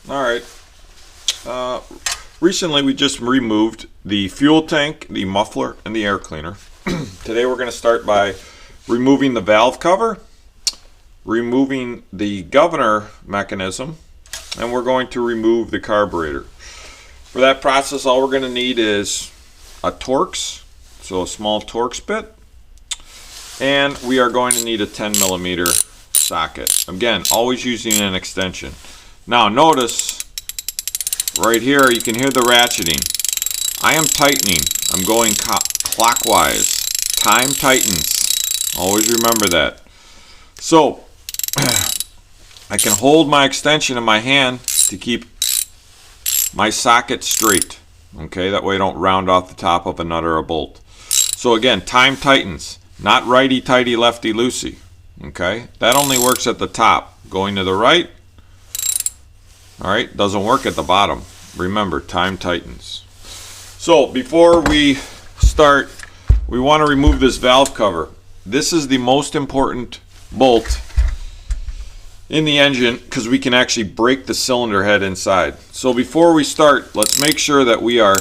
Alright. Recently we just removed the fuel tank, the muffler, and the air cleaner. Today we're going to start by removing the valve cover, removing the governor mechanism, and we're going to remove the carburetor. For that process, all we're going to need is a Torx, so a small Torx bit, and we are going to need a 10mm socket. Again, always using an extension. Now notice right here you can hear the ratcheting. I am tightening. I'm going clockwise. Time tightens. Always remember that. So I can hold my extension in my hand to keep my socket straight. Okay, that way I don't round off the top of a nut or a bolt. So again, time tightens. Not righty-tighty, lefty-loosey. Okay, that only works at the top. Going to the right, alright, doesn't work at the bottom. Remember, time tightens. So before we start, we want to remove this valve cover. This is the most important bolt in the engine because we can actually break the cylinder head inside. So before we start, let's make sure that we are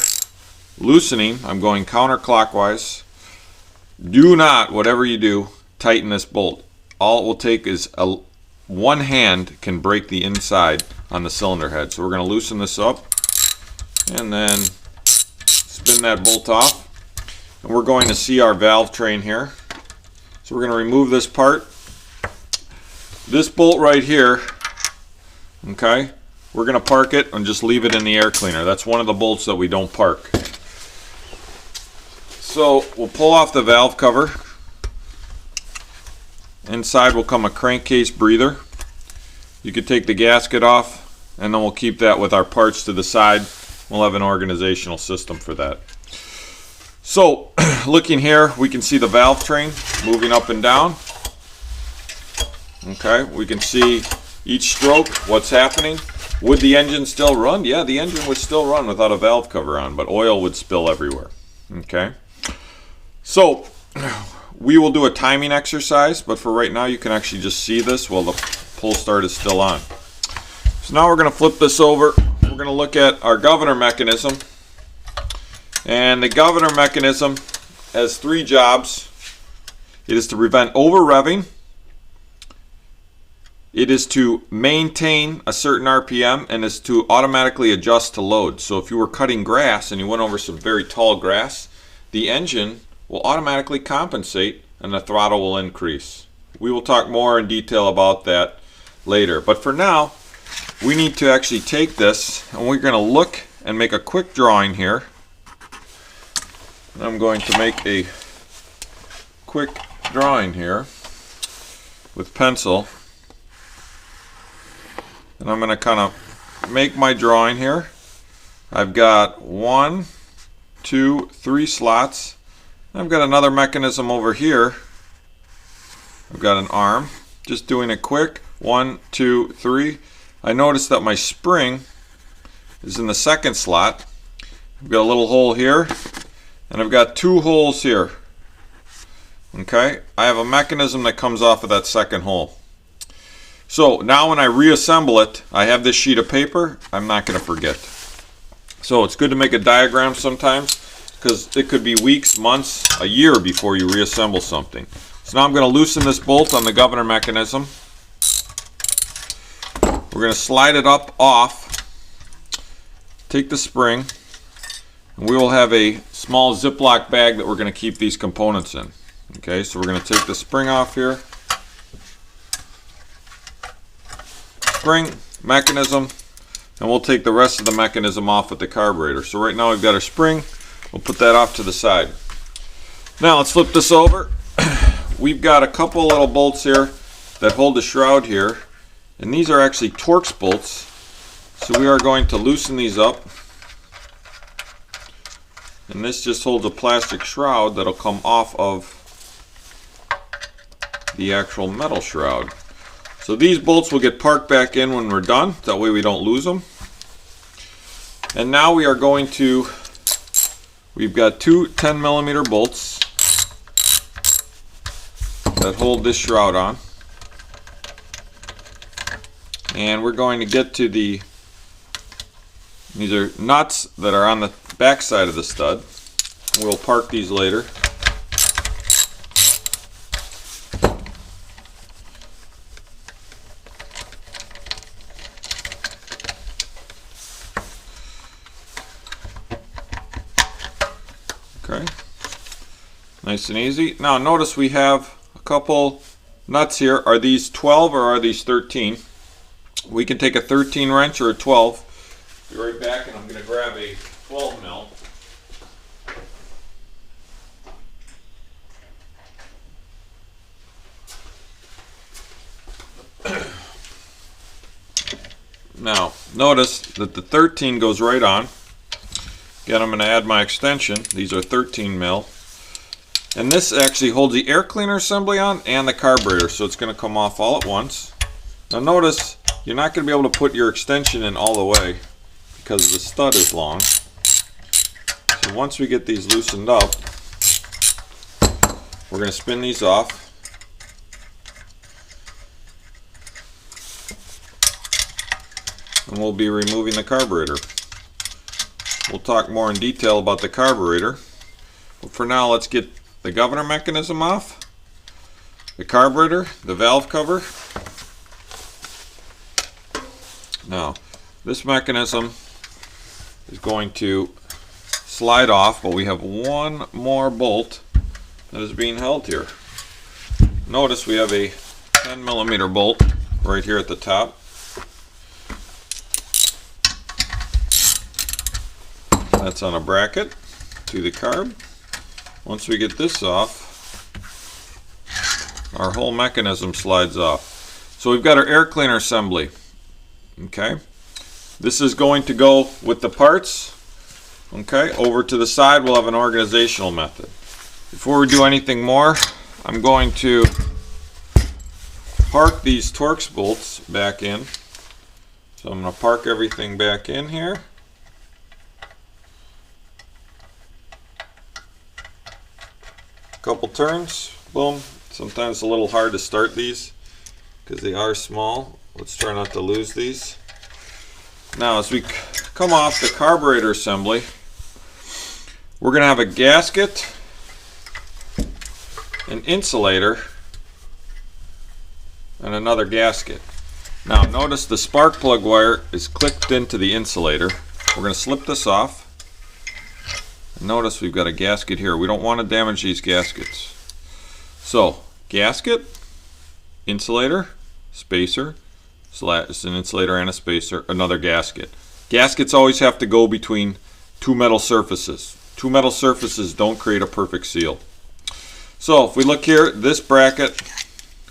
loosening. I'm going counterclockwise. Do not, whatever you do, tighten this bolt. All it will take is one hand can break the inside on the cylinder head. So we're going to loosen this up and then spin that bolt off. And we're going to see our valve train here. So we're going to remove this part. This bolt right here, okay, we're going to park it and just leave it in the air cleaner. That's one of the bolts that we don't park. So we'll pull off the valve cover. Inside will come a crankcase breather. You could take the gasket off and then we'll keep that with our parts to the side. We'll have an organizational system for that. So looking here, we can see the valve train moving up and down. Okay, we can see each stroke, what's happening. Would the engine still run? Yeah, the engine would still run without a valve cover on, but oil would spill everywhere. Okay, so we will do a timing exercise, but for right now you can actually just see this while the pull start is still on. So now we're going to flip this over. We're going to look at our governor mechanism. And the governor mechanism has three jobs. It is to prevent over revving. It is to maintain a certain RPM, and is to automatically adjust to load. So if you were cutting grass and you went over some very tall grass, the engine will automatically compensate and the throttle will increase. We will talk more in detail about that later. But for now, we need to actually take this and we're going to look and make a quick drawing here. And I'm going to make a quick drawing here with pencil. And I'm going to kind of make my drawing here. I've got 1, 2, 3 slots. I've got another mechanism over here. I've got an arm. Just doing it quick. 1, 2, 3. I noticed that my spring is in the second slot. I've got a little hole here, and I've got 2 holes here. Okay, I have a mechanism that comes off of that second hole. So now when I reassemble it, I have this sheet of paper. I'm not going to forget. So it's good to make a diagram sometimes, because it could be weeks, months, a year before you reassemble something. So now I'm going to loosen this bolt on the governor mechanism. We're going to slide it up off, take the spring, and we will have a small Ziploc bag that we're going to keep these components in. Okay, so we're going to take the spring off here. Spring, mechanism, and we'll take the rest of the mechanism off with the carburetor. So right now we've got our spring. We'll put that off to the side. Now let's flip this over. We've got a couple little bolts here that hold the shroud here, and these are actually Torx bolts. So we are going to loosen these up, and this just holds a plastic shroud that'll come off of the actual metal shroud. So these bolts will get parked back in when we're done, that way we don't lose them. And now we are going to, we've got 2 10mm bolts that hold this shroud on. And we're going to get to the These are nuts that are on the back side of the stud. We'll park these later. Okay, nice and easy. Now notice we have a couple nuts here. Are these 12 or are these 13? We can take a 13 wrench or a 12. Be right back, and I'm going to grab a 12 mil. Now notice that the 13 goes right on. Again, I'm going to add my extension. These are 13 mil. And this actually holds the air cleaner assembly on and the carburetor, so it's going to come off all at once. Now notice, you're not going to be able to put your extension in all the way because the stud is long. So once we get these loosened up, we're going to spin these off. And we'll be removing the carburetor. We'll talk more in detail about the carburetor. But for now, let's get the governor mechanism off, the carburetor, the valve cover. Now, this mechanism is going to slide off, but we have one more bolt that is being held here. Notice we have a 10 millimeter bolt right here at the top. That's on a bracket to the carb. Once we get this off, our whole mechanism slides off. So we've got our air cleaner assembly. Okay, this is going to go with the parts. Okay, over to the side we'll have an organizational method. Before we do anything more, I'm going to park these Torx bolts back in. So I'm going to park everything back in here. Couple turns, boom. Sometimes it's a little hard to start these because they are small. Let's try not to lose these. Now as we come off the carburetor assembly, we're going to have a gasket, an insulator, and another gasket. Now notice the spark plug wire is clipped into the insulator. We're going to slip this off. Notice we've got a gasket here. We don't want to damage these gaskets. So, gasket, insulator, spacer, it's an insulator and a spacer, another gasket. Gaskets always have to go between two metal surfaces. Two metal surfaces don't create a perfect seal. So, if we look here, this bracket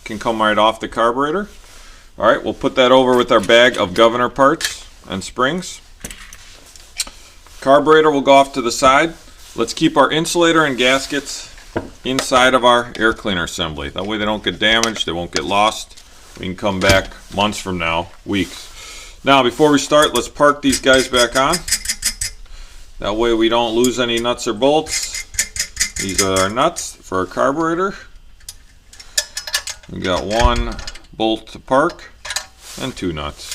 can come right off the carburetor. Alright, we'll put that over with our bag of governor parts and springs. Carburetor will go off to the side. Let's keep our insulator and gaskets inside of our air cleaner assembly. That way they don't get damaged, they won't get lost. We can come back months from now, weeks. Now before we start, let's park these guys back on. That way we don't lose any nuts or bolts. These are our nuts for our carburetor. We got one bolt to park and two nuts.